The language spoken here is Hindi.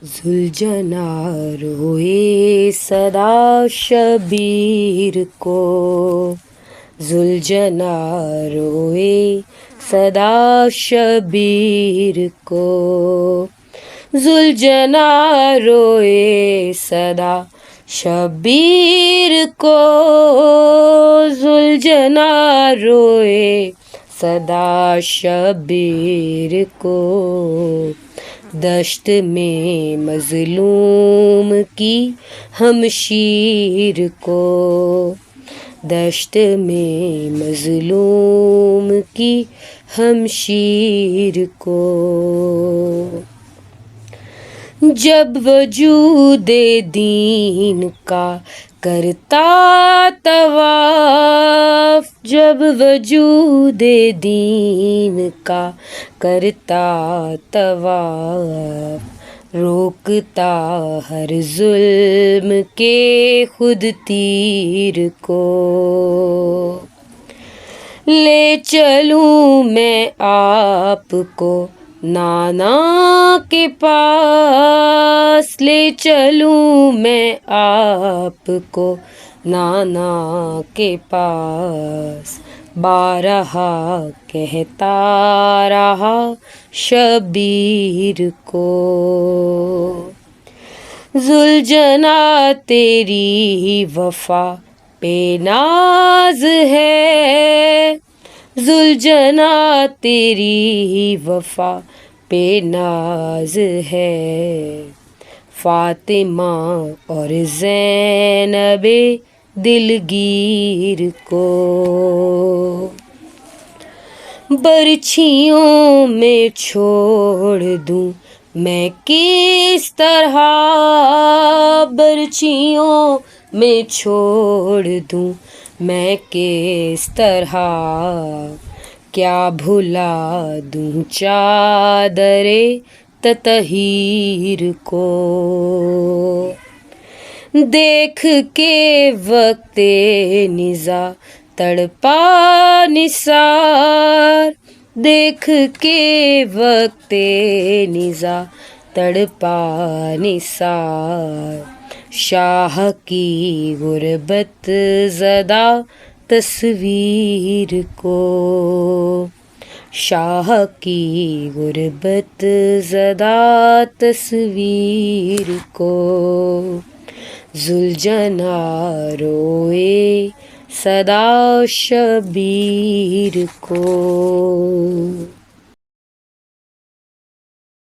सुलझना रोए सदा शबीर को, सुलझना रोए सदा शबीर को, सुलझना रोए सदा शबीर को, सुलझना रोए सदा शबीर को। दश्त में मज़लूम की हमशीर को, दश्त में मज़लूम की हमशीर को। जब वजूदे दीन का करता तवाफ, जब वजूदे दीन का करता तवाफ, रोकता हर जुल्म के खुद तीर को। ले चलूं मैं आपको नाना के पास, ले चलूं मैं आपको नाना के पास। बारहा कहता रहा शबीर को, सुलझना तेरी वफा पे नाज है, सुलझना तेरी वफा पे नाज है। फातिमा और ज़ैनबे दिलगीर को, बरछियों में छोड़ दूं मैं किस तरह, बरछियों में छोड़ दूं मैं किस तरह। क्या भुला दूं चादरे ततहीर को, देख के वक्ते निज़ा तड़पा निसार, देख के वक्ते निज़ा तड़पा निसार। शाह की गुरबत ज़दा तस्वीर को, शाह की गुरबत ज़दा तस्वीर को। सुलझना रोए सदा शबीर को।